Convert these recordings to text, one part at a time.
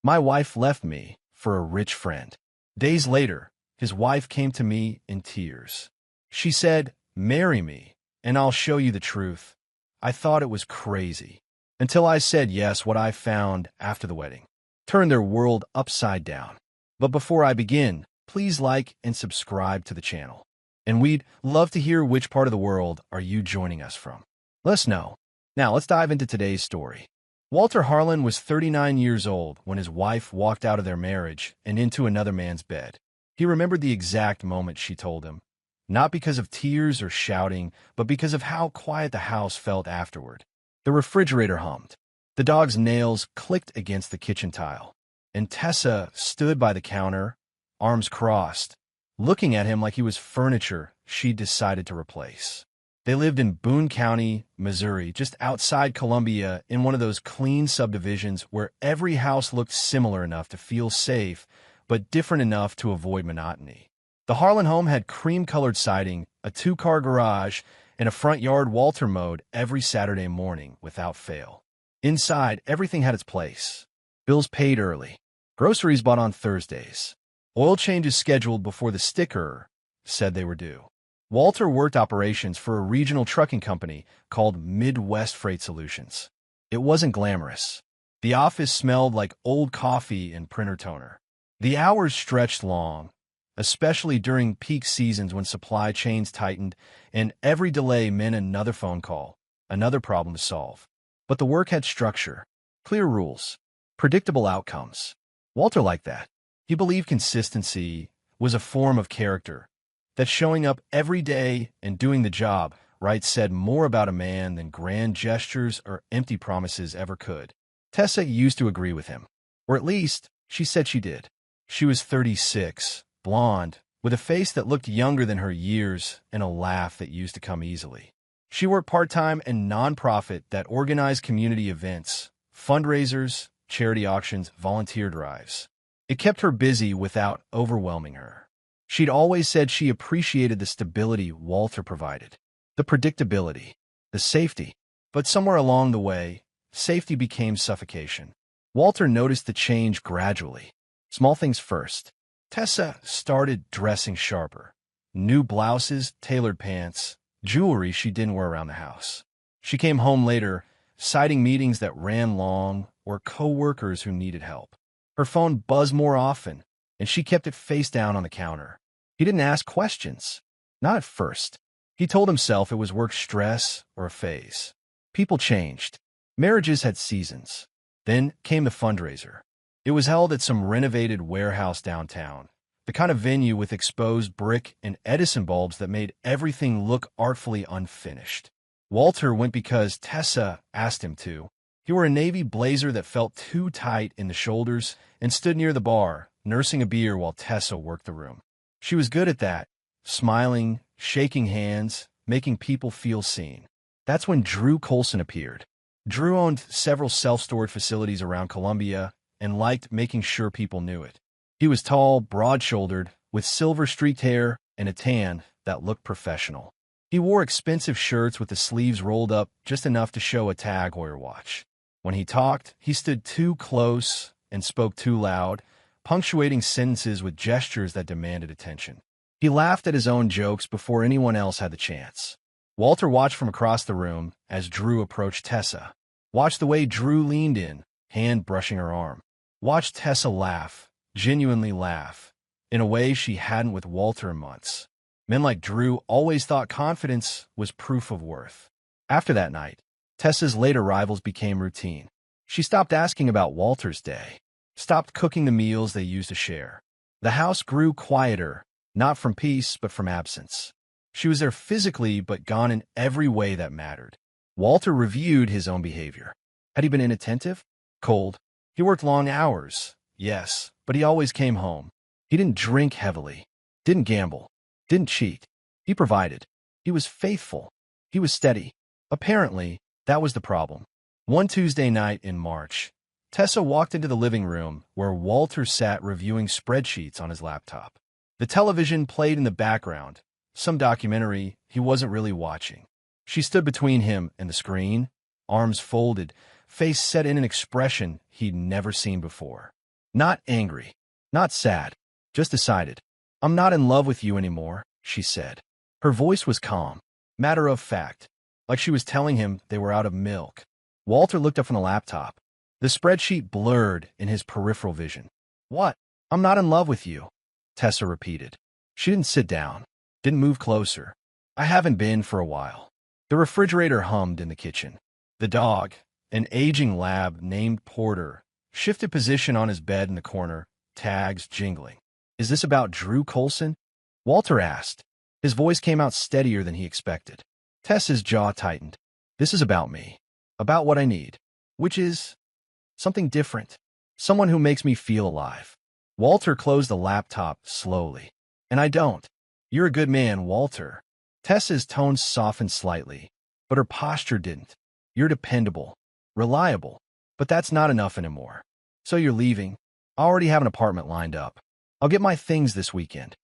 My wife left me for a rich friend. Days later, his wife came to me in tears. She said, "Marry me, and I'll show you the truth." I thought it was crazy, until I said yes. What I found after the wedding turned their world upside down. But before I begin, please like and subscribe to the channel. And we'd love to hear which part of the world are you joining us from. Let us know. Now let's dive into today's story. Walter Harlan was 39 years old when his wife walked out of their marriage and into another man's bed. He remembered the exact moment she told him, not because of tears or shouting, but because of how quiet the house felt afterward. The refrigerator hummed. The dog's nails clicked against the kitchen tile. And Tessa stood by the counter, arms crossed, looking at him like he was furniture she'd decided to replace. They lived in Boone County, Missouri, just outside Columbia, in one of those clean subdivisions where every house looked similar enough to feel safe, but different enough to avoid monotony. The Harlan home had cream-colored siding, a two-car garage, and a front yard Walter mowed every Saturday morning without fail. Inside, everything had its place. Bills paid early. Groceries bought on Thursdays. Oil changes scheduled before the sticker said they were due. Walter worked operations for a regional trucking company called Midwest Freight Solutions. It wasn't glamorous. The office smelled like old coffee and printer toner. The hours stretched long, especially during peak seasons when supply chains tightened, and every delay meant another phone call, another problem to solve. But the work had structure, clear rules, predictable outcomes. Walter liked that. He believed consistency was a form of character, that showing up every day and doing the job right said more about a man than grand gestures or empty promises ever could. Tessa used to agree with him, or at least she said she did. She was 36, blonde, with a face that looked younger than her years and a laugh that used to come easily. She worked part-time in nonprofit that organized community events, fundraisers, charity auctions, volunteer drives. It kept her busy without overwhelming her. She'd always said she appreciated the stability Walter provided, the predictability, the safety. But somewhere along the way, safety became suffocation. Walter noticed the change gradually. Small things first. Tessa started dressing sharper. New blouses, tailored pants, jewelry she didn't wear around the house. She came home later, citing meetings that ran long or co-workers who needed help. Her phone buzzed more often, and she kept it face down on the counter. He didn't ask questions. Not at first. He told himself it was work stress or a phase. People changed. Marriages had seasons. Then came the fundraiser. It was held at some renovated warehouse downtown, the kind of venue with exposed brick and Edison bulbs that made everything look artfully unfinished. Walter went because Tessa asked him to. He wore a navy blazer that felt too tight in the shoulders and stood near the bar, nursing a beer while Tessa worked the room. She was good at that, smiling, shaking hands, making people feel seen. That's when Drew Colson appeared. Drew owned several self-storage facilities around Columbia and liked making sure people knew it. He was tall, broad-shouldered, with silver-streaked hair and a tan that looked professional. He wore expensive shirts with the sleeves rolled up just enough to show a Tag Heuer watch. When he talked, he stood too close and spoke too loud, punctuating sentences with gestures that demanded attention. He laughed at his own jokes before anyone else had the chance. Walter watched from across the room as Drew approached Tessa. Watched the way Drew leaned in, hand brushing her arm. Watched Tessa laugh, genuinely laugh, in a way she hadn't with Walter in months. Men like Drew always thought confidence was proof of worth. After that night, Tessa's late arrivals became routine. She stopped asking about Walter's day, stopped cooking the meals they used to share. The house grew quieter, not from peace, but from absence. She was there physically, but gone in every way that mattered. Walter reviewed his own behavior. Had he been inattentive? Cold? He worked long hours, yes, but he always came home. He didn't drink heavily, didn't gamble, didn't cheat. He provided. He was faithful. He was steady. Apparently, that was the problem. One Tuesday night in March, Tessa walked into the living room where Walter sat reviewing spreadsheets on his laptop. The television played in the background, some documentary he wasn't really watching. She stood between him and the screen, arms folded, face set in an expression he'd never seen before. Not angry, not sad, just decided. I'm not in love with you anymore, she said. Her voice was calm, matter of fact, like she was telling him they were out of milk. Walter looked up from the laptop. The spreadsheet blurred in his peripheral vision. What? I'm not in love with you, Tessa repeated. She didn't sit down, didn't move closer. I haven't been for a while. The refrigerator hummed in the kitchen. The dog, an aging lab named Porter, shifted position on his bed in the corner, tags jingling. Is this about Drew Coulson? Walter asked. His voice came out steadier than he expected. Tessa's jaw tightened. This is about me. About what I need. Which is something different. Someone who makes me feel alive. Walter closed the laptop slowly. And I don't. You're a good man, Walter. Tessa's tone softened slightly, but her posture didn't. You're dependable, reliable, but that's not enough anymore. So you're leaving? I already have an apartment lined up. I'll get my things this weekend.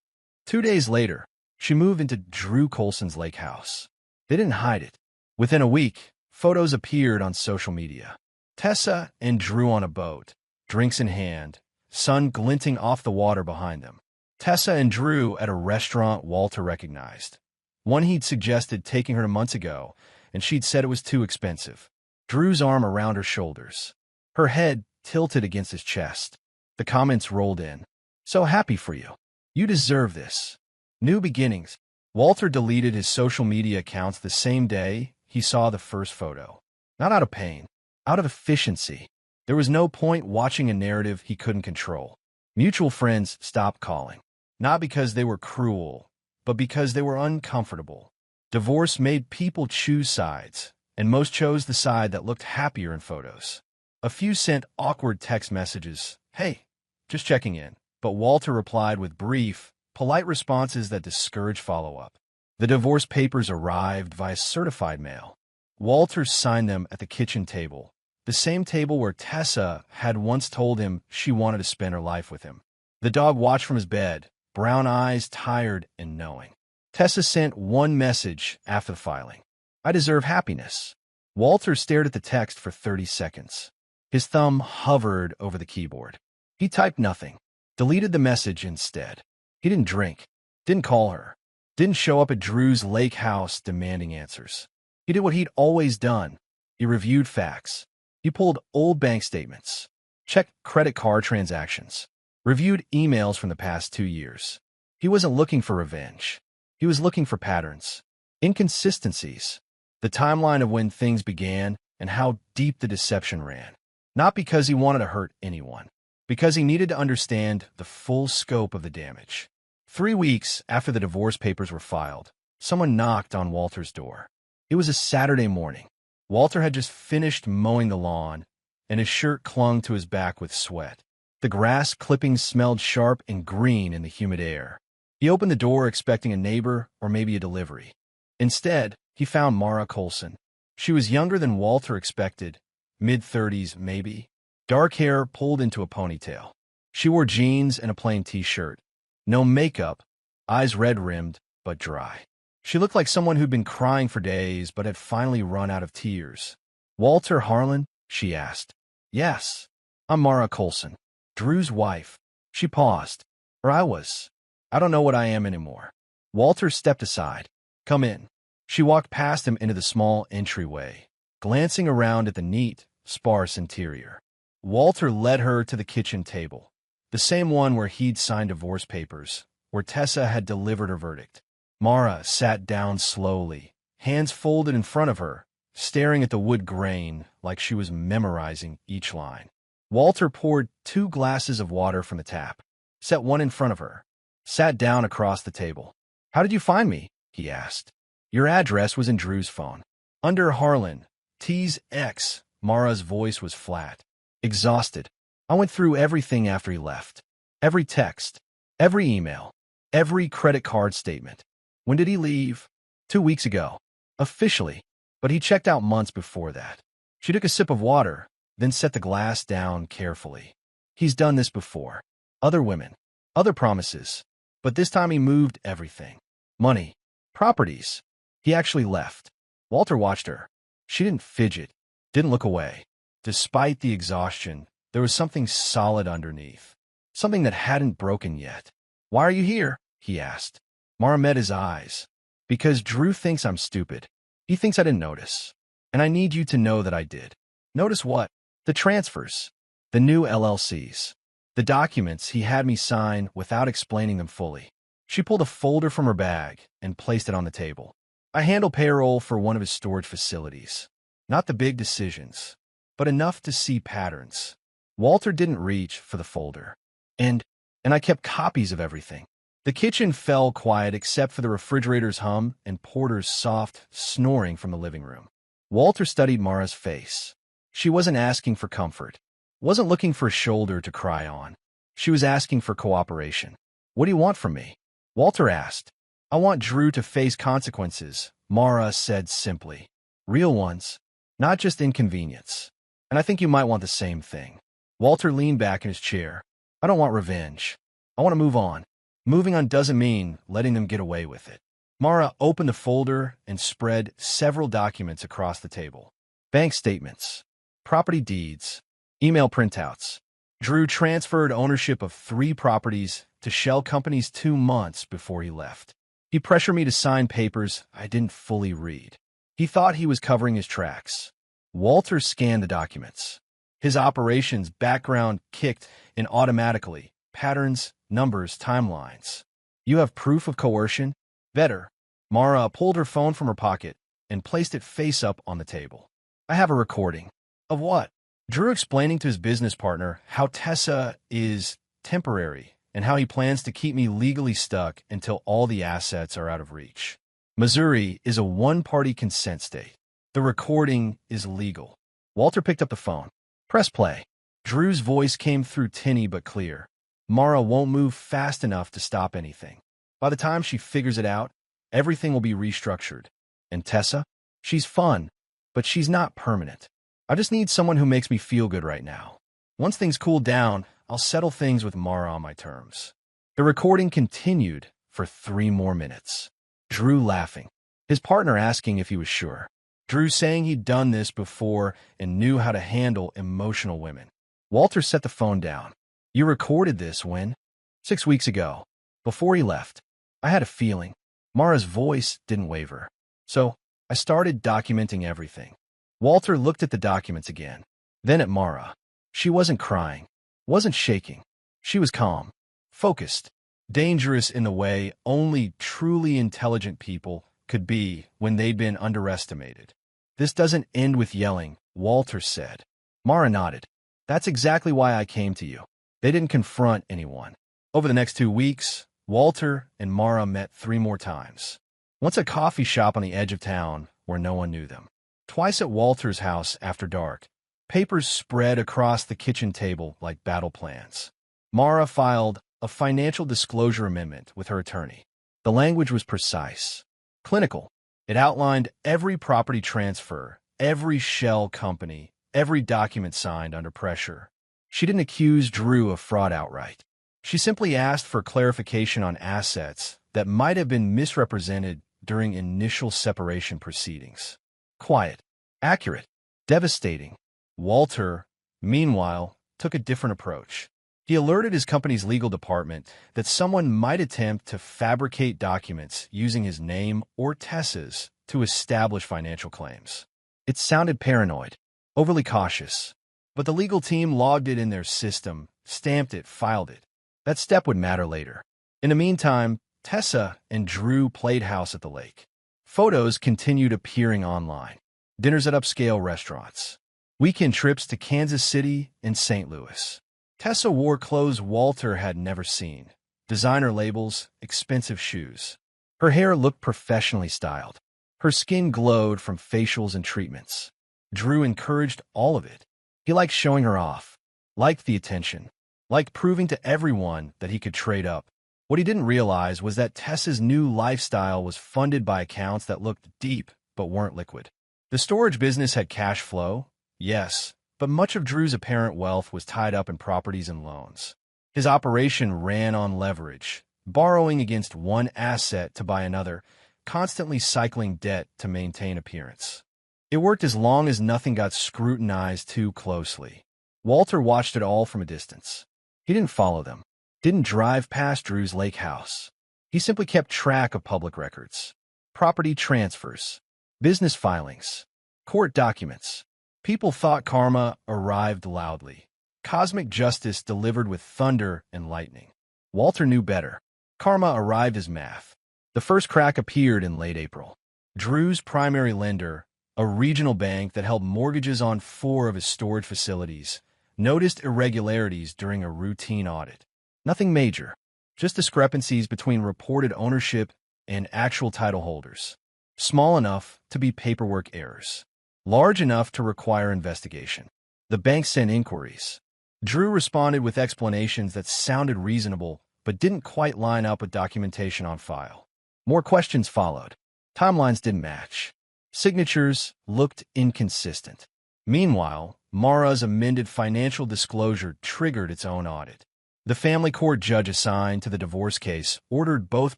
2 days later, she moved into Drew Coulson's lake house. They didn't hide it. Within a week, photos appeared on social media. Tessa and Drew on a boat, drinks in hand, sun glinting off the water behind them. Tessa and Drew at a restaurant Walter recognized. One he'd suggested taking her to months ago, and she'd said it was too expensive. Drew's arm around her shoulders. Her head tilted against his chest. The comments rolled in. So happy for you. You deserve this. New beginnings. Walter deleted his social media accounts the same day he saw the first photo. Not out of pain, out of efficiency. There was no point watching a narrative he couldn't control. Mutual friends stopped calling. Not because they were cruel, but because they were uncomfortable. Divorce made people choose sides, and most chose the side that looked happier in photos. A few sent awkward text messages, hey, just checking in, but Walter replied with brief, polite responses that discouraged follow-up. The divorce papers arrived via certified mail. Walter signed them at the kitchen table, the same table where Tessa had once told him she wanted to spend her life with him. The dog watched from his bed, brown eyes tired and knowing. Tessa sent one message after the filing. I deserve happiness. Walter stared at the text for 30 seconds. His thumb hovered over the keyboard. He typed nothing, deleted the message instead. He didn't drink, didn't call her, didn't show up at Drew's lake house demanding answers. He did what he'd always done. He reviewed facts. He pulled old bank statements, checked credit card transactions, reviewed emails from the past 2 years. He wasn't looking for revenge. He was looking for patterns, inconsistencies, the timeline of when things began and how deep the deception ran. Not because he wanted to hurt anyone, because he needed to understand the full scope of the damage. 3 weeks after the divorce papers were filed, someone knocked on Walter's door. It was a Saturday morning. Walter had just finished mowing the lawn, and his shirt clung to his back with sweat. The grass clippings smelled sharp and green in the humid air. He opened the door expecting a neighbor or maybe a delivery. Instead, he found Mara Coulson. She was younger than Walter expected, mid-30s maybe, dark hair pulled into a ponytail. She wore jeans and a plain t-shirt. No makeup, eyes red-rimmed, but dry. She looked like someone who'd been crying for days but had finally run out of tears. Walter Harlan? She asked. Yes, I'm Mara Coulson, Drew's wife. She paused. Or I was. I don't know what I am anymore. Walter stepped aside. Come in. She walked past him into the small entryway, glancing around at the neat, sparse interior. Walter led her to the kitchen table, the same one where he'd signed divorce papers, where Tessa had delivered her verdict. Mara sat down slowly, hands folded in front of her, staring at the wood grain like she was memorizing each line. Walter poured 2 glasses of water from the tap, set one in front of her, sat down across the table. How did you find me? He asked. Your address was in Drew's phone. Under Harlan, T's ex. Mara's voice was flat, exhausted. I went through everything after he left. Every text, every email, every credit card statement. When did he leave? 2 weeks ago. Officially. But he checked out months before that. She took a sip of water, then set the glass down carefully. He's done this before. Other women. Other promises. But this time he moved everything. Money. Properties. He actually left. Walter watched her. She didn't fidget, didn't look away. Despite the exhaustion, There was something solid underneath, something that hadn't broken yet. "Why are you here?" he asked. Mara met his eyes. "Because Drew thinks I'm stupid. He thinks I didn't notice. And I need you to know that I did." "Notice what?" "The transfers. The new LLCs. The documents he had me sign without explaining them fully." She pulled a folder from her bag and placed it on the table. "I handle payroll for one of his storage facilities. Not the big decisions, but enough to see patterns." Walter didn't reach for the folder. And I kept copies of everything." The kitchen fell quiet except for the refrigerator's hum and Porter's soft snoring from the living room. Walter studied Mara's face. She wasn't asking for comfort, wasn't looking for a shoulder to cry on. She was asking for cooperation. "What do you want from me?" Walter asked. "I want Drew to face consequences," Mara said simply. "Real ones, not just inconvenience. And I think you might want the same thing." Walter leaned back in his chair. "I don't want revenge. I want to move on. Moving on doesn't mean letting them get away with it." Mara opened the folder and spread several documents across the table. Bank statements, property deeds, email printouts. Drew transferred ownership of 3 properties to shell companies 2 months before he left. He pressured me to sign papers I didn't fully read. He thought he was covering his tracks. Walter scanned the documents. His operations background kicked in automatically. Patterns, numbers, timelines. "You have proof of coercion?" "Better." Mara pulled her phone from her pocket and placed it face up on the table. "I have a recording." "Of what?" "Drew explaining to his business partner how Tessa is temporary and how he plans to keep me legally stuck until all the assets are out of reach. Missouri is a one-party consent state. The recording is legal." Walter picked up the phone. "Press play." Drew's voice came through tinny but clear. "Mara won't move fast enough to stop anything. By the time she figures it out, everything will be restructured. And Tessa? She's fun, but she's not permanent. I just need someone who makes me feel good right now. Once things cool down, I'll settle things with Mara on my terms." The recording continued for 3 more minutes. Drew laughing, his partner asking if he was sure. Drew saying he'd done this before and knew how to handle emotional women. Walter set the phone down. "You recorded this when?" 6 weeks ago, before he left. I had a feeling." Mara's voice didn't waver. "So I started documenting everything." Walter looked at the documents again, then at Mara. She wasn't crying, wasn't shaking. She was calm, focused, dangerous in the way only truly intelligent people could be when they'd been underestimated. "This doesn't end with yelling," Walter said. Mara nodded. "That's exactly why I came to you." They didn't confront anyone. Over the next 2 weeks, Walter and Mara met 3 more times. Once at a coffee shop on the edge of town where no one knew them. Twice at Walter's house after dark. Papers spread across the kitchen table like battle plans. Mara filed a financial disclosure amendment with her attorney. The language was precise, clinical. It outlined every property transfer, every shell company, every document signed under pressure. She didn't accuse Drew of fraud outright. She simply asked for clarification on assets that might have been misrepresented during initial separation proceedings. Quiet, accurate, devastating. Walter, meanwhile, took a different approach. He alerted his company's legal department that someone might attempt to fabricate documents using his name or Tessa's to establish financial claims. It sounded paranoid, overly cautious, but the legal team logged it in their system, stamped it, filed it. That step would matter later. In the meantime, Tessa and Drew played house at the lake. Photos continued appearing online. Dinners at upscale restaurants. Weekend trips to Kansas City and St. Louis. Tessa wore clothes Walter had never seen. Designer labels, expensive shoes. Her hair looked professionally styled. Her skin glowed from facials and treatments. Drew encouraged all of it. He liked showing her off, liked the attention, liked proving to everyone that he could trade up. What he didn't realize was that Tessa's new lifestyle was funded by accounts that looked deep but weren't liquid. The storage business had cash flow, yes, but much of Drew's apparent wealth was tied up in properties and loans. His operation ran on leverage, borrowing against one asset to buy another, constantly cycling debt to maintain appearance. It worked as long as nothing got scrutinized too closely. Walter watched it all from a distance. He didn't follow them, didn't drive past Drew's lake house. He simply kept track of public records, property transfers, business filings, court documents. People thought karma arrived loudly. Cosmic justice delivered with thunder and lightning. Walter knew better. Karma arrived as math. The first crack appeared in late April. Drew's primary lender, a regional bank that held mortgages on 4 of his storage facilities, noticed irregularities during a routine audit. Nothing major, just discrepancies between reported ownership and actual title holders. Small enough to be paperwork errors, large enough to require investigation. The bank sent inquiries. Drew responded with explanations that sounded reasonable but didn't quite line up with documentation on file. More questions followed. Timelines didn't match. Signatures looked inconsistent. Meanwhile, Mara's amended financial disclosure triggered its own audit. The family court judge assigned to the divorce case ordered both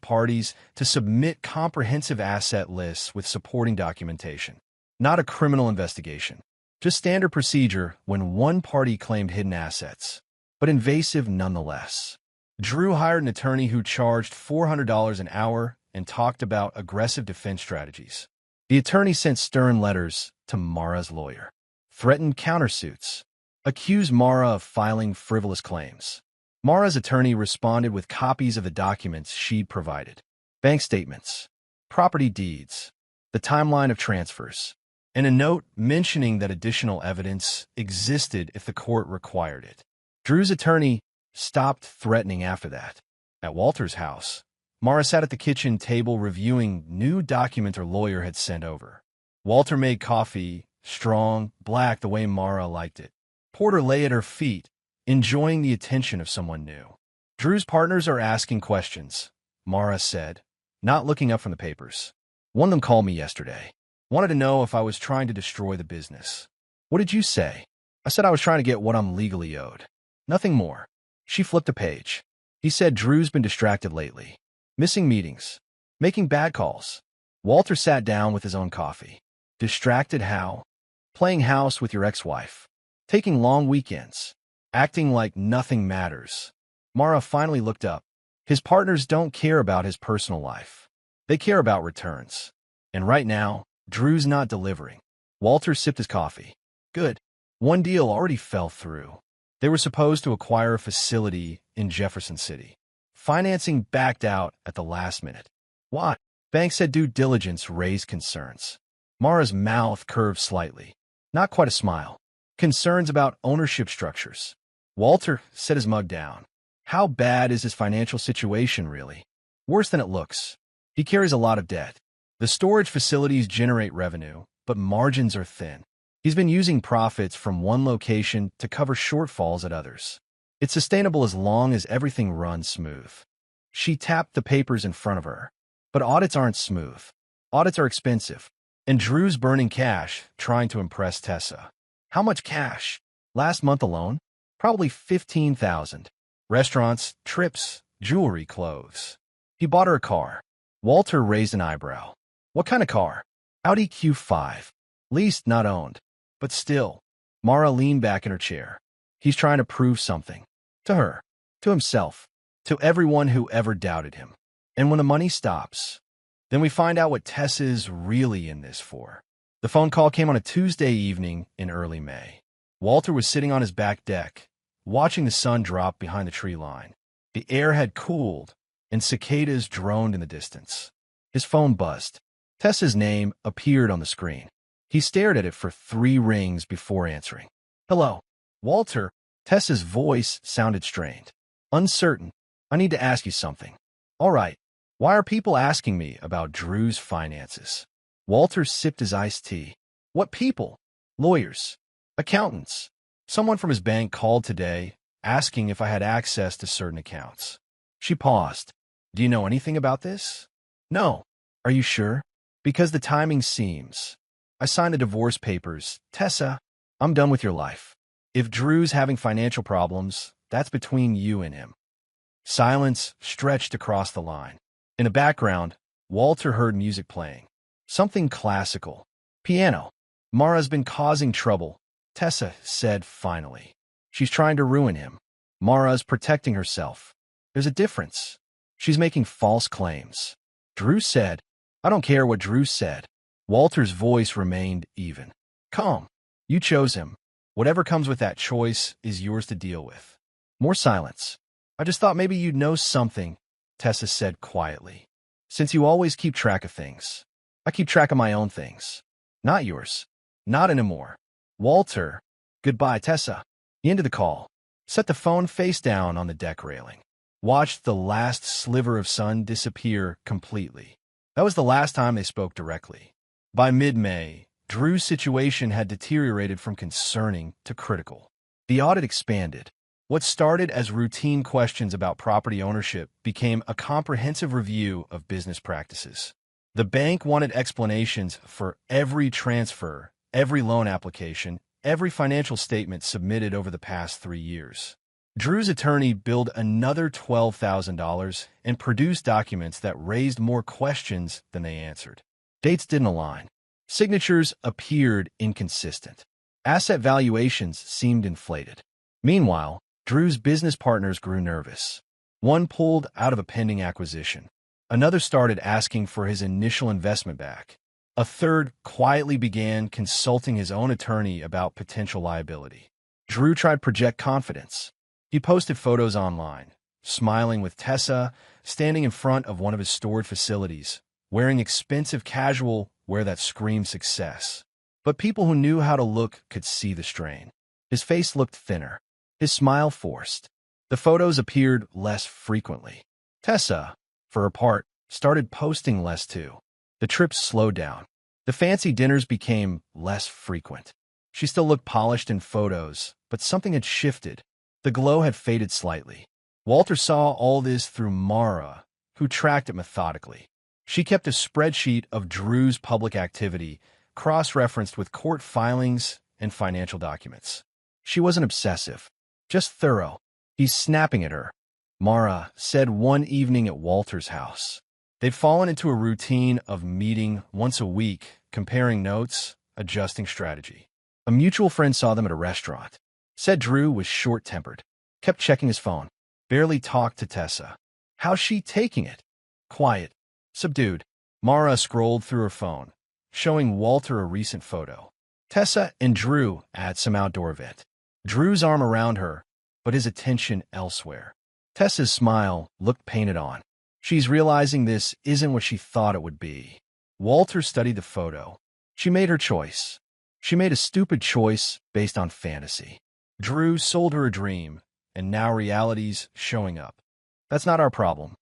parties to submit comprehensive asset lists with supporting documentation. Not a criminal investigation, just standard procedure when one party claimed hidden assets, but invasive nonetheless. Drew hired an attorney who charged $400 an hour and talked about aggressive defense strategies. The attorney sent stern letters to Mara's lawyer, threatened countersuits, accused Mara of filing frivolous claims. Mara's attorney responded with copies of the documents she'd provided, bank statements, property deeds, the timeline of transfers, and a note mentioning that additional evidence existed if the court required it. Drew's attorney stopped threatening after that. At Walter's house, Mara sat at the kitchen table reviewing new document her lawyer had sent over. Walter made coffee, strong, black the way Mara liked it. Porter lay at her feet, enjoying the attention of someone new. Drew's partners are asking questions, Mara said, not looking up from the papers. One of them called me yesterday. Wanted to know if I was trying to destroy the business. What did you say? I said I was trying to get what I'm legally owed. Nothing more. She flipped a page. He said Drew's been distracted lately. Missing meetings. Making bad calls. Walter sat down with his own coffee. Distracted how? Playing house with your ex-wife. Taking long weekends. Acting like nothing matters. Mara finally looked up. His partners don't care about his personal life. They care about returns. And right now, Drew's not delivering. Walter sipped his coffee. Good. One deal already fell through. They were supposed to acquire a facility in Jefferson City. Financing backed out at the last minute. Why? Bank said due diligence raised concerns. Mara's mouth curved slightly. Not quite a smile. Concerns about ownership structures. Walter set his mug down. How bad is his financial situation, really? Worse than it looks. He carries a lot of debt. The storage facilities generate revenue, but margins are thin. He's been using profits from one location to cover shortfalls at others. It's sustainable as long as everything runs smooth. She tapped the papers in front of her. But audits aren't smooth. Audits are expensive. And Drew's burning cash trying to impress Tessa. How much cash? Last month alone? Probably $15,000. Restaurants, trips, jewelry, clothes. He bought her a car. Walter raised an eyebrow. What kind of car? Audi Q5. Leased, not owned. But still. Mara leaned back in her chair. He's trying to prove something. To her. To himself. To everyone who ever doubted him. And when the money stops, then we find out what Tessa's really in this for. The phone call came on a Tuesday evening in early May. Walter was sitting on his back deck, watching the sun drop behind the tree line. The air had cooled, and cicadas droned in the distance. His phone buzzed. Tessa's name appeared on the screen. He stared at it for 3 rings before answering. Hello. Walter. Tessa's voice sounded strained. Uncertain. I need to ask you something. All right. Why are people asking me about Drew's finances? Walter sipped his iced tea. What people? Lawyers. Accountants. Someone from his bank called today, asking if I had access to certain accounts. She paused. Do you know anything about this? No. Are you sure? Because the timing seems. I signed the divorce papers. Tessa, I'm done with your life. If Drew's having financial problems, that's between you and him. Silence stretched across the line. In the background, Walter heard music playing. Something classical. Piano. Mara's been causing trouble, Tessa said finally. She's trying to ruin him. Mara's protecting herself. There's a difference. She's making false claims. Drew said. I don't care what Drew said. Walter's voice remained even. Calm. You chose him. Whatever comes with that choice is yours to deal with. More silence. I just thought maybe you'd know something, Tessa said quietly. Since you always keep track of things. I keep track of my own things. Not yours. Not anymore. Walter. Goodbye, Tessa. He ended the call. Set the phone face down on the deck railing. Watched the last sliver of sun disappear completely. That was the last time they spoke directly. By mid-May, Drew's situation had deteriorated from concerning to critical. The audit expanded. What started as routine questions about property ownership became a comprehensive review of business practices. The bank wanted explanations for every transfer, every loan application, every financial statement submitted over the past 3 years. Drew's attorney billed another $12,000 and produced documents that raised more questions than they answered. Dates didn't align. Signatures appeared inconsistent. Asset valuations seemed inflated. Meanwhile, Drew's business partners grew nervous. One pulled out of a pending acquisition. Another started asking for his initial investment back. A third quietly began consulting his own attorney about potential liability. Drew tried to project confidence. He posted photos online, smiling with Tessa, standing in front of one of his storage facilities, wearing expensive casual wear that screamed success. But people who knew how to look could see the strain. His face looked thinner, his smile forced. The photos appeared less frequently. Tessa, for her part, started posting less too. The trips slowed down. The fancy dinners became less frequent. She still looked polished in photos, but something had shifted. The glow had faded slightly. Walter saw all this through Mara, who tracked it methodically. She kept a spreadsheet of Drew's public activity, cross-referenced with court filings and financial documents. She wasn't obsessive, just thorough. He's snapping at her, Mara said one evening at Walter's house. They'd fallen into a routine of meeting once a week, comparing notes, adjusting strategy. A mutual friend saw them at a restaurant. Said Drew was short-tempered, kept checking his phone, barely talked to Tessa. How's she taking it? Quiet, subdued. Mara scrolled through her phone, showing Walter a recent photo. Tessa and Drew at some outdoor event. Drew's arm around her, but his attention elsewhere. Tessa's smile looked painted on. She's realizing this isn't what she thought it would be. Walter studied the photo. She made her choice. She made a stupid choice based on fantasy. Drew sold her a dream, and now reality's showing up. That's not our problem.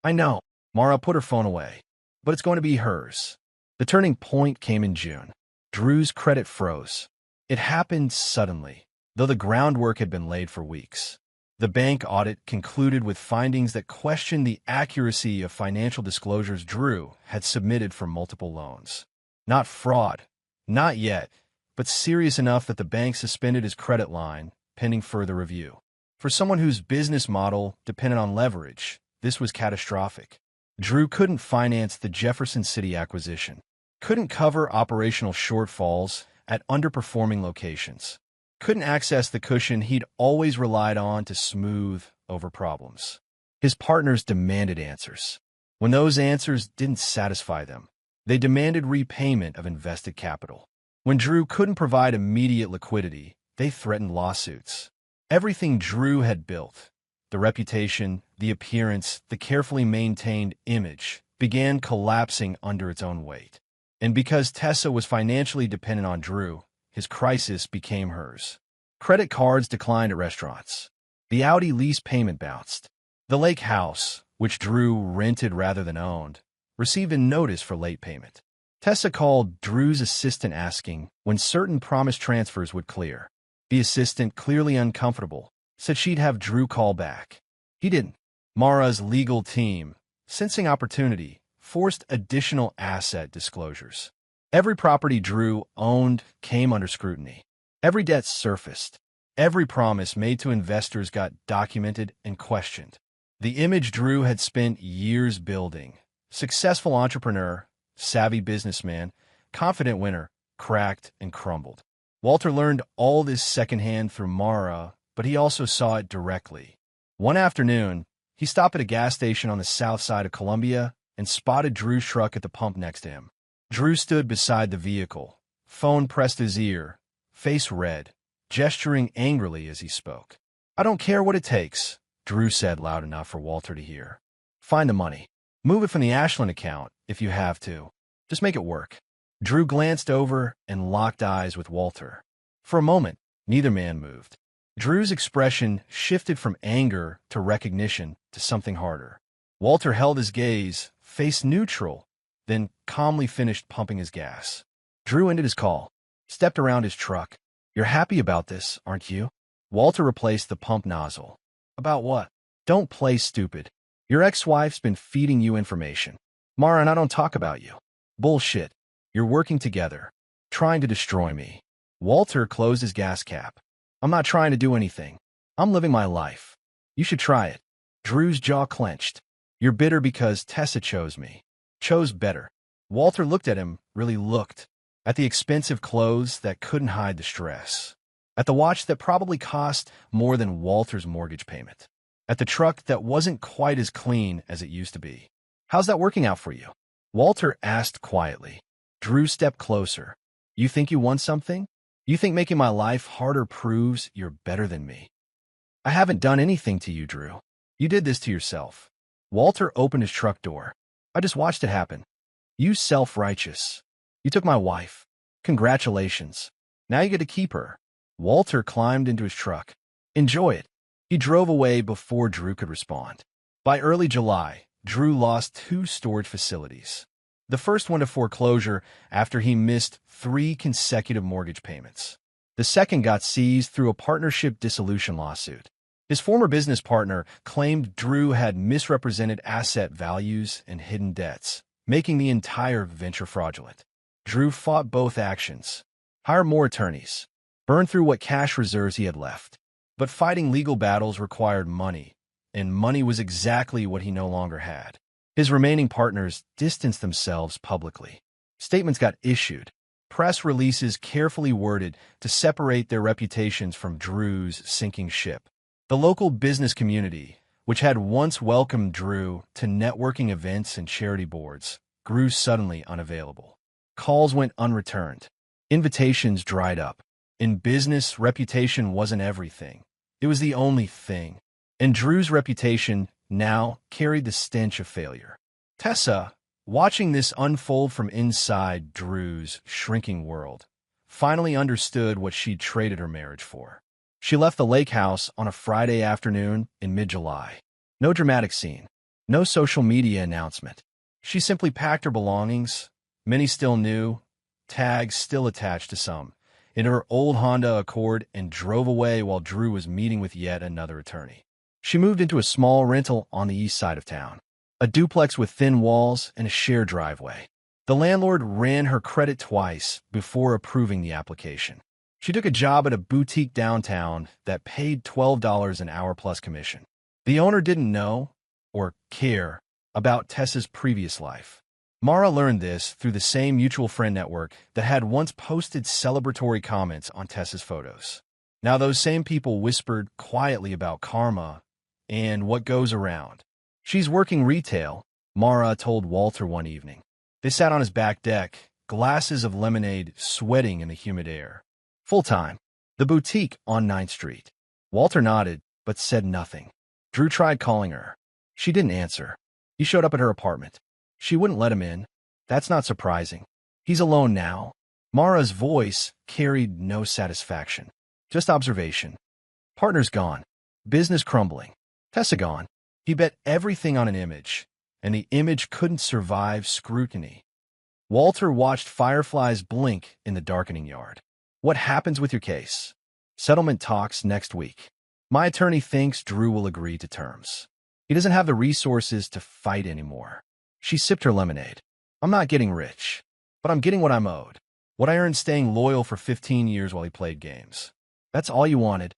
I know. Mara put her phone away. But it's going to be hers. The turning point came in June. Drew's credit froze. It happened suddenly, though the groundwork had been laid for weeks. The bank audit concluded with findings that questioned the accuracy of financial disclosures Drew had submitted for multiple loans. Not fraud. Not yet. But serious enough that the bank suspended his credit line, pending further review. For someone whose business model depended on leverage, this was catastrophic. Drew couldn't finance the Jefferson City acquisition, couldn't cover operational shortfalls at underperforming locations, couldn't access the cushion he'd always relied on to smooth over problems. His partners demanded answers. When those answers didn't satisfy them, they demanded repayment of invested capital. When Drew couldn't provide immediate liquidity, they threatened lawsuits. Everything Drew had built, the reputation, the appearance, the carefully maintained image, began collapsing under its own weight. And because Tessa was financially dependent on Drew, his crisis became hers. Credit cards declined at restaurants. The Audi lease payment bounced. The lake house, which Drew rented rather than owned, received a notice for late payment. Tessa called Drew's assistant asking when certain promised transfers would clear. The assistant, clearly uncomfortable, said she'd have Drew call back. He didn't. Mara's legal team, sensing opportunity, forced additional asset disclosures. Every property Drew owned came under scrutiny. Every debt surfaced. Every promise made to investors got documented and questioned. The image Drew had spent years building, successful entrepreneur, savvy businessman, confident winner, cracked and crumbled. Walter learned all this secondhand through Mara, but he also saw it directly. One afternoon, he stopped at a gas station on the south side of Columbia and spotted Drew's truck at the pump next to him. Drew stood beside the vehicle, phone pressed to his ear, face red, gesturing angrily as he spoke. "I don't care what it takes," Drew said loud enough for Walter to hear. "Find the money. Move it from the Ashland account if you have to. Just make it work." Drew glanced over and locked eyes with Walter. For a moment, neither man moved. Drew's expression shifted from anger to recognition to something harder. Walter held his gaze, face neutral, then calmly finished pumping his gas. Drew ended his call, stepped around his truck. "You're happy about this, aren't you?" Walter replaced the pump nozzle. "About what?" "Don't play stupid. Your ex-wife's been feeding you information. Mara and I don't talk about you." "Bullshit. You're working together, trying to destroy me." Walter closed his gas cap. "I'm not trying to do anything. I'm living my life. You should try it." Drew's jaw clenched. "You're bitter because Tessa chose me. Chose better." Walter looked at him, really looked, at the expensive clothes that couldn't hide the stress, at the watch that probably cost more than Walter's mortgage payment, at the truck that wasn't quite as clean as it used to be. "How's that working out for you?" Walter asked quietly. Drew stepped closer. "You think you won something? You think making my life harder proves you're better than me?" "I haven't done anything to you, Drew. You did this to yourself." Walter opened his truck door. "I just watched it happen. You self-righteous. You took my wife. Congratulations. Now you get to keep her." Walter climbed into his truck. "Enjoy it." He drove away before Drew could respond. By early July, Drew lost 2 storage facilities. The first went to foreclosure after he missed 3 consecutive mortgage payments. The second got seized through a partnership dissolution lawsuit. His former business partner claimed Drew had misrepresented asset values and hidden debts, making the entire venture fraudulent. Drew fought both actions, hired more attorneys, burned through what cash reserves he had left. But fighting legal battles required money, and money was exactly what he no longer had. His remaining partners distanced themselves publicly. Statements got issued, press releases carefully worded to separate their reputations from Drew's sinking ship. The local business community, which had once welcomed Drew to networking events and charity boards, grew suddenly unavailable. Calls went unreturned. Invitations dried up. In business, reputation wasn't everything. It was the only thing. And Drew's reputation now carried the stench of failure. Tessa, watching this unfold from inside Drew's shrinking world, finally understood what she'd traded her marriage for. She left the lake house on a Friday afternoon in mid-July. No dramatic scene. No social media announcement. She simply packed her belongings, many still new, tags still attached to some, in her old Honda Accord and drove away while Drew was meeting with yet another attorney. She moved into a small rental on the east side of town, a duplex with thin walls and a shared driveway. The landlord ran her credit twice before approving the application. She took a job at a boutique downtown that paid $12 an hour plus commission. The owner didn't know or care about Tessa's previous life. Mara learned this through the same mutual friend network that had once posted celebratory comments on Tessa's photos. Now those same people whispered quietly about karma and what goes around. "She's working retail," Mara told Walter one evening. They sat on his back deck, glasses of lemonade sweating in the humid air. "Full-time. The boutique on 9th Street. Walter nodded, but said nothing. Drew tried calling her. She didn't answer. He showed up at her apartment. She wouldn't let him in. That's not surprising. He's alone now. Mara's voice carried no satisfaction, just observation. Partner's gone. Business crumbling. Tessa gone. He bet everything on an image, and the image couldn't survive scrutiny. Walter watched fireflies blink in the darkening yard. "What happens with your case?" "Settlement talks next week. My attorney thinks Drew will agree to terms. He doesn't have the resources to fight anymore." She sipped her lemonade. "I'm not getting rich, but I'm getting what I'm owed. What I earned staying loyal for 15 years while he played games. That's all you wanted.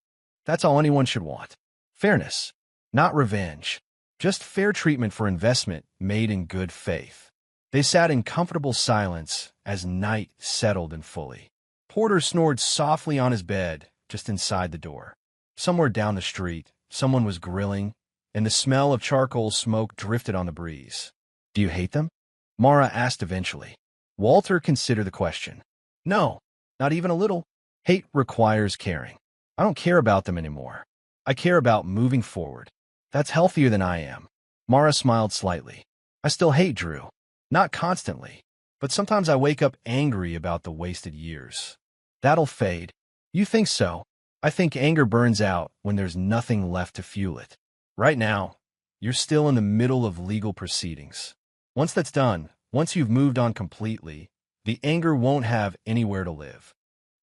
That's all anyone should want. Fairness, not revenge. Just fair treatment for investment made in good faith." They sat in comfortable silence as night settled in fully. Porter snored softly on his bed just inside the door. Somewhere down the street, someone was grilling, and the smell of charcoal smoke drifted on the breeze. Do you hate them? Mara asked eventually. Walter considered the question. No, not even a little. Hate requires caring. I don't care about them anymore. I care about moving forward. That's healthier than I am. Mara smiled slightly. I still hate Drew. Not constantly, but sometimes I wake up angry about the wasted years. That'll fade. You think so? I think anger burns out when there's nothing left to fuel it. Right now, you're still in the middle of legal proceedings. Once that's done, once you've moved on completely, the anger won't have anywhere to live.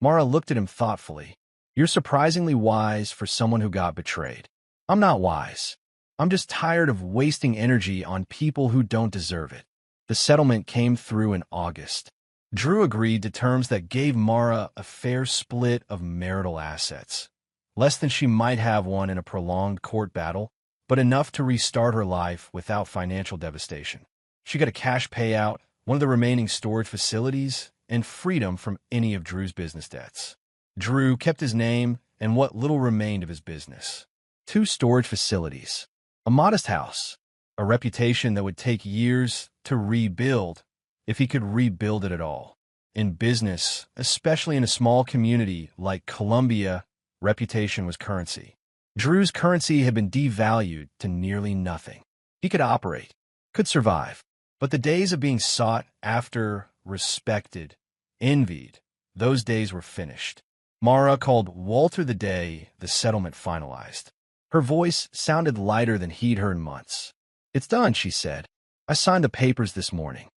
Mara looked at him thoughtfully. You're surprisingly wise for someone who got betrayed. I'm not wise. I'm just tired of wasting energy on people who don't deserve it. The settlement came through in August. Drew agreed to terms that gave Mara a fair split of marital assets. Less than she might have won in a prolonged court battle, but enough to restart her life without financial devastation. She got a cash payout, one of the remaining storage facilities, and freedom from any of Drew's business debts. Drew kept his name and what little remained of his business. 2 storage facilities, a modest house, a reputation that would take years to rebuild, if he could rebuild it at all. In business, especially in a small community like Columbia, reputation was currency. Drew's currency had been devalued to nearly nothing. He could operate, could survive, but the days of being sought after, respected, envied, those days were finished. Mara called Walter the day the settlement finalized. Her voice sounded lighter than he'd heard in months. It's done, she said. I signed the papers this morning.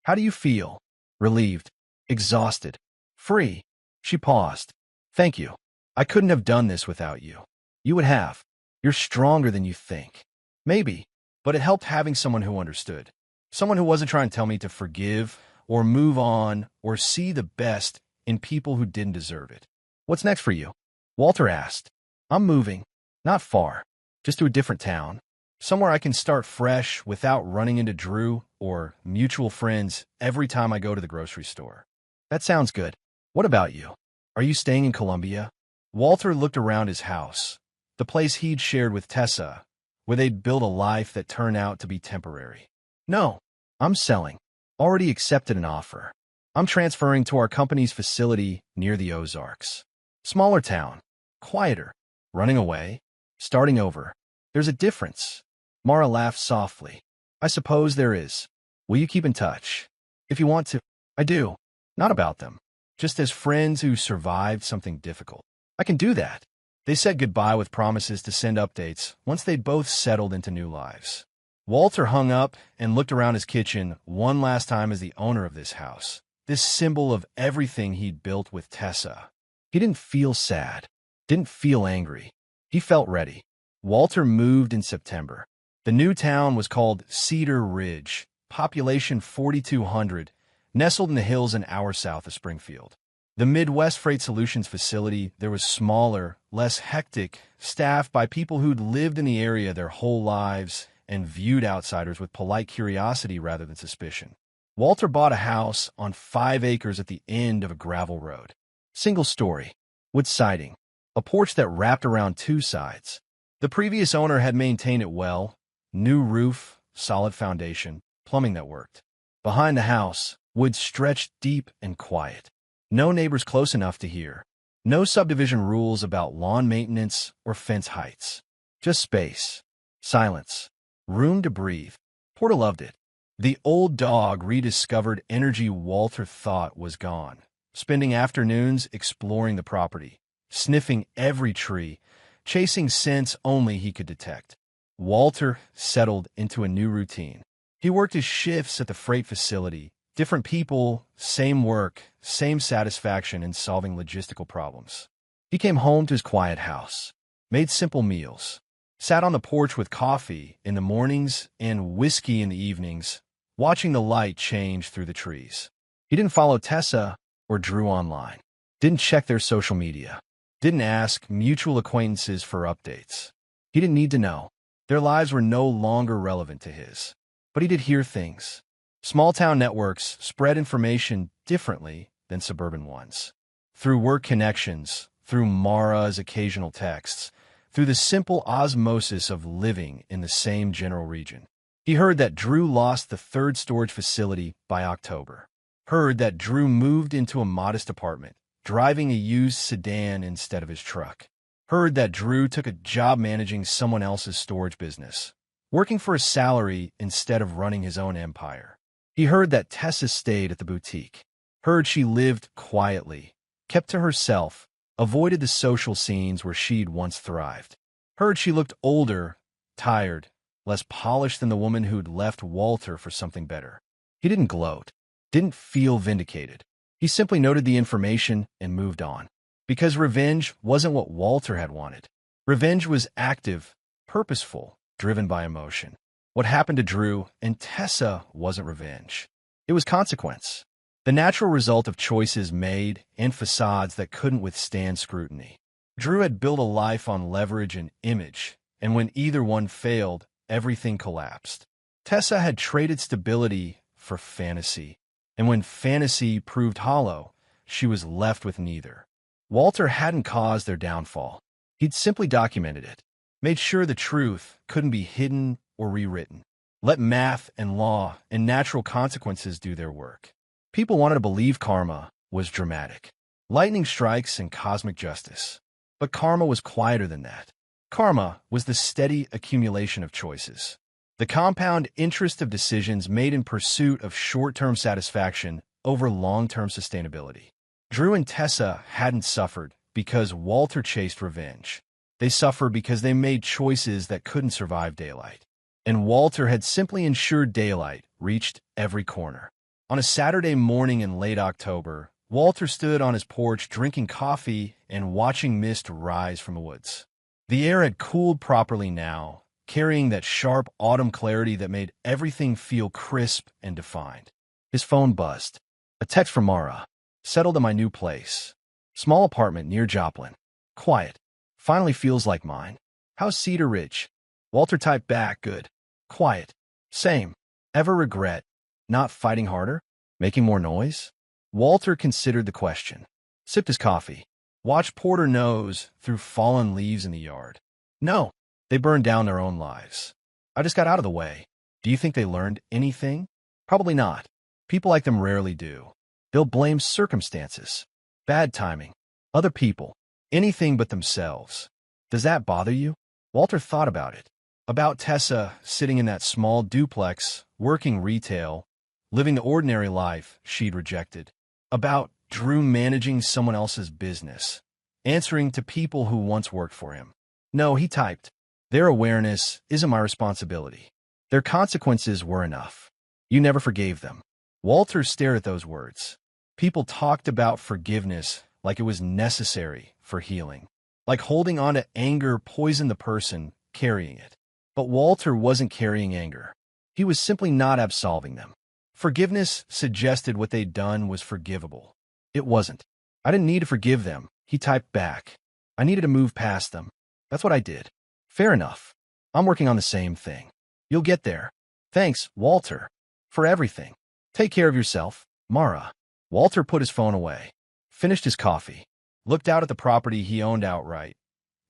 How do you feel? Relieved, exhausted, free. She paused. Thank you. I couldn't have done this without you. You would have. You're stronger than you think. Maybe, but it helped having someone who understood. Someone who wasn't trying to tell me to forgive or move on or see the best in people who didn't deserve it. What's next for you? Walter asked. I'm moving. Not far. Just to a different town. Somewhere I can start fresh without running into Drew or mutual friends every time I go to the grocery store. That sounds good. What about you? Are you staying in Columbia? Walter looked around his house, the place he'd shared with Tessa, where they'd built a life that turned out to be temporary. No, I'm selling. Already accepted an offer. I'm transferring to our company's facility near the Ozarks. Smaller town. Quieter. Running away. Starting over. There's a difference. Mara laughed softly. I suppose there is. Will you keep in touch? If you want to. I do. Not about them. Just as friends who survived something difficult. I can do that. They said goodbye with promises to send updates once they'd both settled into new lives. Walter hung up and looked around his kitchen one last time as the owner of this house, this symbol of everything he'd built with Tessa. He didn't feel sad, didn't feel angry. He felt ready. Walter moved in September. The new town was called Cedar Ridge, population 4,200, nestled in the hills an hour south of Springfield. The Midwest Freight Solutions facility there was smaller, less hectic, staffed by people who'd lived in the area their whole lives and viewed outsiders with polite curiosity rather than suspicion. Walter bought a house on 5 acres at the end of a gravel road. Single story, wood siding, a porch that wrapped around 2 sides. The previous owner had maintained it well, new roof, solid foundation, plumbing that worked. Behind the house, woods stretched deep and quiet. No neighbors close enough to hear. No subdivision rules about lawn maintenance or fence heights. Just space, silence, room to breathe. Porter loved it. The old dog rediscovered energy Walter thought was gone, spending afternoons exploring the property, sniffing every tree, chasing scents only he could detect. Walter settled into a new routine. He worked his shifts at the freight facility. Different people, same work, same satisfaction in solving logistical problems. He came home to his quiet house, made simple meals, sat on the porch with coffee in the mornings and whiskey in the evenings, watching the light change through the trees. He didn't follow Tessa or Drew online, didn't check their social media, didn't ask mutual acquaintances for updates. He didn't need to know. Their lives were no longer relevant to his. But he did hear things. Small-town networks spread information differently than suburban ones. Through work connections, through Mara's occasional texts, through the simple osmosis of living in the same general region. He heard that Drew lost the third storage facility by October. Heard that Drew moved into a modest apartment, driving a used sedan instead of his truck. Heard that Drew took a job managing someone else's storage business, working for a salary instead of running his own empire. He heard that Tessa stayed at the boutique. Heard she lived quietly, kept to herself, avoided the social scenes where she'd once thrived. Heard she looked older, tired, less polished than the woman who'd left Walter for something better. He didn't gloat, didn't feel vindicated. He simply noted the information and moved on. Because revenge wasn't what Walter had wanted. Revenge was active, purposeful, driven by emotion. What happened to Drew and Tessa wasn't revenge. It was consequence. The natural result of choices made and facades that couldn't withstand scrutiny. Drew had built a life on leverage and image, and when either one failed, everything collapsed. Tessa had traded stability for fantasy, and when fantasy proved hollow, she was left with neither. Walter hadn't caused their downfall. He'd simply documented it, made sure the truth couldn't be hidden or rewritten. Let math and law and natural consequences do their work. People wanted to believe karma was dramatic. Lightning strikes and cosmic justice. But karma was quieter than that. Karma was the steady accumulation of choices. The compound interest of decisions made in pursuit of short-term satisfaction over long-term sustainability. Drew and Tessa hadn't suffered because Walter chased revenge. They suffered because they made choices that couldn't survive daylight. And Walter had simply ensured daylight reached every corner. On a Saturday morning in late October, Walter stood on his porch drinking coffee and watching mist rise from the woods. The air had cooled properly now, carrying that sharp autumn clarity that made everything feel crisp and defined. His phone buzzed. A text from Mara. Settled in my new place. Small apartment near Joplin. Quiet. Finally feels like mine. How's Cedar Ridge? Walter typed back, good. Quiet. Same. Ever regret not fighting harder? Making more noise? Walter considered the question. Sipped his coffee. Watched Porter nose through fallen leaves in the yard. No, they burned down their own lives. I just got out of the way. Do you think they learned anything? Probably not. People like them rarely do. They'll blame circumstances, bad timing, other people, anything but themselves. Does that bother you? Walter thought about it. About Tessa sitting in that small duplex, working retail, living the ordinary life she'd rejected. About Drew managing someone else's business, answering to people who once worked for him. No, he typed. Their awareness isn't my responsibility. Their consequences were enough. You never forgave them. Walter stared at those words. People talked about forgiveness like it was necessary for healing. Like holding on to anger poisoned the person carrying it. But Walter wasn't carrying anger. He was simply not absolving them. Forgiveness suggested what they'd done was forgivable. It wasn't. I didn't need to forgive them, he typed back. I needed to move past them. That's what I did. Fair enough. I'm working on the same thing. You'll get there. Thanks, Walter, for everything. Take care of yourself, Mara. Walter put his phone away, finished his coffee, looked out at the property he owned outright.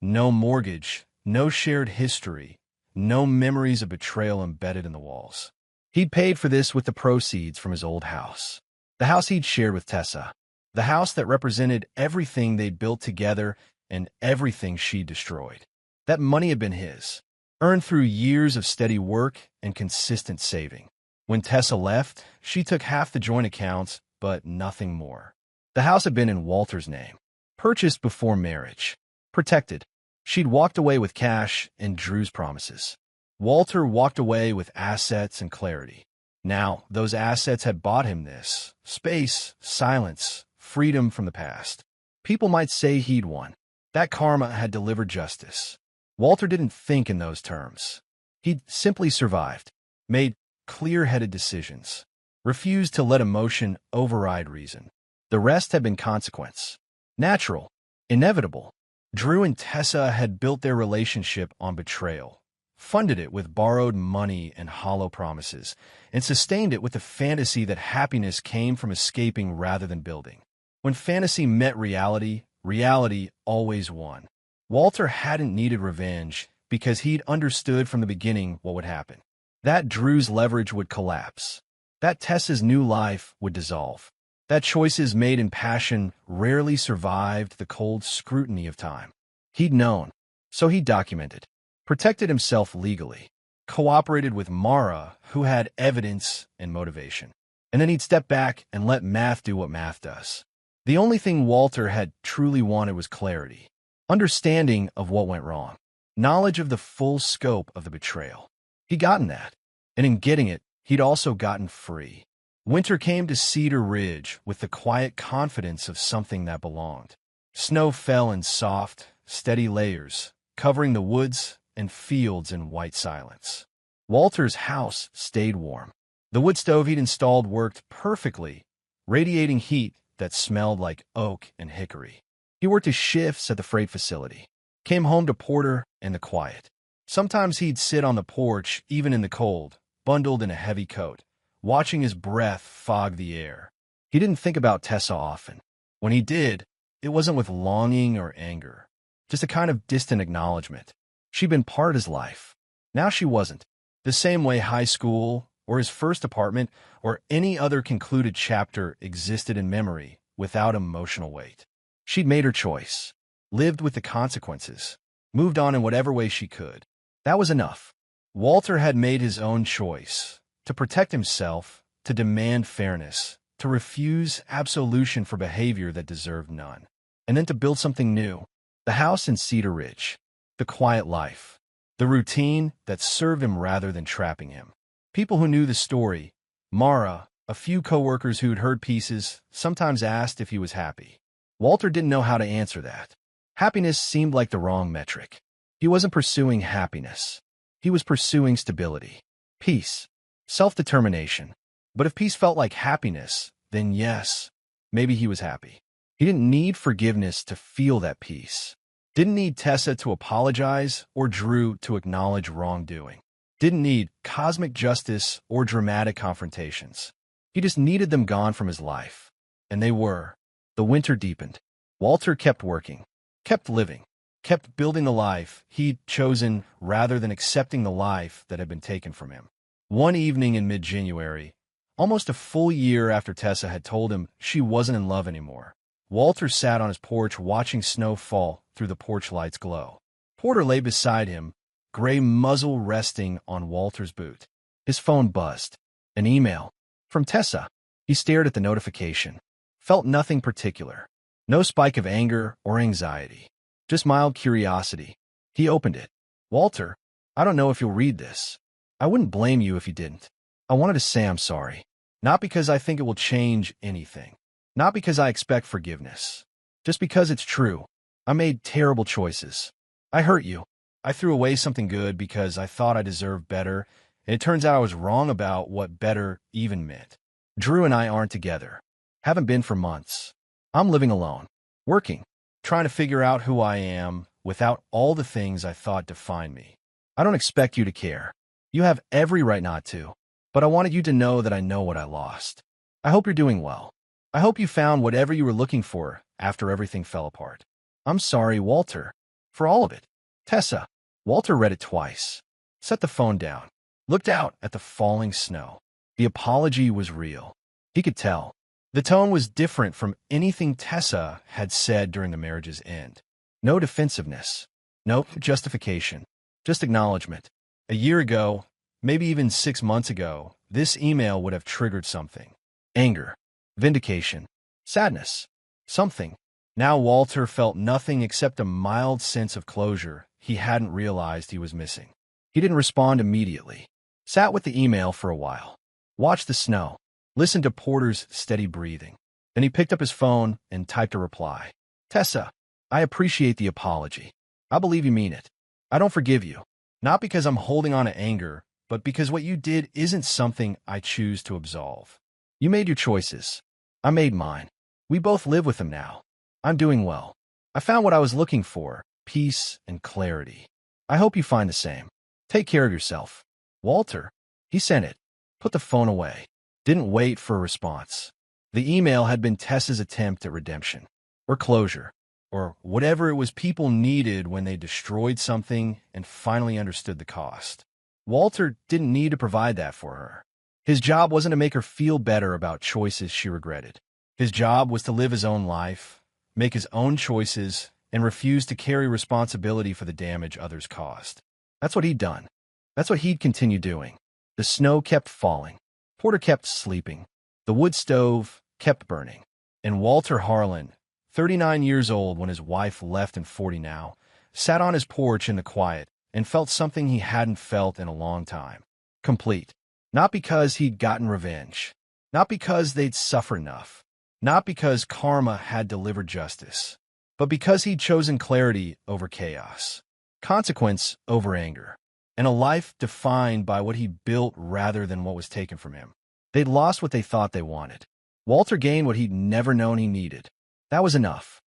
No mortgage, no shared history, no memories of betrayal embedded in the walls. He'd paid for this with the proceeds from his old house. The house he'd shared with Tessa. The house that represented everything they'd built together and everything she'd destroyed. That money had been his, earned through years of steady work and consistent saving. When Tessa left, she took half the joint accounts, but nothing more. The house had been in Walter's name, purchased before marriage, protected. She'd walked away with cash and Drew's promises. Walter walked away with assets and clarity. Now, those assets had bought him this space, silence, freedom from the past. People might say he'd won. That karma had delivered justice. Walter didn't think in those terms. He'd simply survived, made clear-headed decisions, refused to let emotion override reason. The rest had been consequence. Natural, inevitable. Drew and Tessa had built their relationship on betrayal, funded it with borrowed money and hollow promises, and sustained it with the fantasy that happiness came from escaping rather than building. When fantasy met reality, reality always won. Walter hadn't needed revenge because he'd understood from the beginning what would happen. That Drew's leverage would collapse. That Tessa's new life would dissolve. That choices made in passion rarely survived the cold scrutiny of time. He'd known, so he documented, protected himself legally, cooperated with Mara, who had evidence and motivation. And then he'd step back and let math do what math does. The only thing Walter had truly wanted was clarity, understanding of what went wrong, knowledge of the full scope of the betrayal. He'd gotten that, and in getting it, he'd also gotten free. Winter came to Cedar Ridge with the quiet confidence of something that belonged. Snow fell in soft, steady layers, covering the woods and fields in white silence. Walter's house stayed warm. The wood stove he'd installed worked perfectly, radiating heat that smelled like oak and hickory. He worked his shifts at the freight facility, came home to Porter and the quiet. Sometimes he'd sit on the porch, even in the cold, bundled in a heavy coat, watching his breath fog the air. He didn't think about Tessa often. When he did, it wasn't with longing or anger, just a kind of distant acknowledgement. She'd been part of his life. Now she wasn't. The same way high school, or his first apartment, or any other concluded chapter existed in memory without emotional weight. She'd made her choice, lived with the consequences, moved on in whatever way she could. That was enough. Walter had made his own choice, to protect himself, to demand fairness, to refuse absolution for behavior that deserved none, and then to build something new. The house in Cedar Ridge, the quiet life, the routine that served him rather than trapping him. People who knew the story, Mara, a few coworkers who'd heard pieces, sometimes asked if he was happy. Walter didn't know how to answer that. Happiness seemed like the wrong metric. He wasn't pursuing happiness. He was pursuing stability, peace, self-determination. But if peace felt like happiness, then yes, maybe he was happy. He didn't need forgiveness to feel that peace. Didn't need Tessa to apologize or Drew to acknowledge wrongdoing. Didn't need cosmic justice or dramatic confrontations. He just needed them gone from his life. And they were. The winter deepened. Walter kept working, kept living, kept building the life he'd chosen rather than accepting the life that had been taken from him. One evening in mid-January, almost a full year after Tessa had told him she wasn't in love anymore, Walter sat on his porch watching snow fall through the porch light's glow. Porter lay beside him, gray muzzle resting on Walter's boot. His phone buzzed. An email. From Tessa. He stared at the notification. Felt nothing particular. No spike of anger or anxiety. Just mild curiosity. He opened it. Walter, I don't know if you'll read this. I wouldn't blame you if you didn't. I wanted to say I'm sorry. Not because I think it will change anything. Not because I expect forgiveness. Just because it's true. I made terrible choices. I hurt you. I threw away something good because I thought I deserved better, and it turns out I was wrong about what better even meant. Drew and I aren't together. Haven't been for months. I'm living alone. Working. Trying to figure out who I am without all the things I thought defined me. I don't expect you to care. You have every right not to. But I wanted you to know that I know what I lost. I hope you're doing well. I hope you found whatever you were looking for after everything fell apart. I'm sorry, Walter. For all of it. Tessa. Walter read it twice. Set the phone down. Looked out at the falling snow. The apology was real. He could tell. The tone was different from anything Tessa had said during the marriage's end. No defensiveness. No justification. Just acknowledgement. A year ago, maybe even 6 months ago, this email would have triggered something. Anger. Vindication. Sadness. Something. Now Walter felt nothing except a mild sense of closure he hadn't realized he was missing. He didn't respond immediately. Sat with the email for a while. Watched the snow. Listened to Porter's steady breathing. Then he picked up his phone and typed a reply. Tessa, I appreciate the apology. I believe you mean it. I don't forgive you. Not because I'm holding on to anger, but because what you did isn't something I choose to absolve. You made your choices. I made mine. We both live with them now. I'm doing well. I found what I was looking for, peace and clarity. I hope you find the same. Take care of yourself. Walter. He sent it. Put the phone away. Didn't wait for a response. The email had been Tessa's attempt at redemption. Or closure. or whatever it was people needed when they destroyed something and finally understood the cost. Walter didn't need to provide that for her. His job wasn't to make her feel better about choices she regretted. His job was to live his own life, make his own choices, and refuse to carry responsibility for the damage others caused. That's what he'd done. That's what he'd continue doing. The snow kept falling. Porter kept sleeping. The wood stove kept burning. And Walter Harlan, 39 years old when his wife left and 40 now, sat on his porch in the quiet and felt something he hadn't felt in a long time. Complete. Not because he'd gotten revenge. Not because they'd suffered enough. Not because karma had delivered justice. But because he'd chosen clarity over chaos. Consequence over anger. And a life defined by what he built rather than what was taken from him. They'd lost what they thought they wanted. Walter gained what he'd never known he needed. That was enough.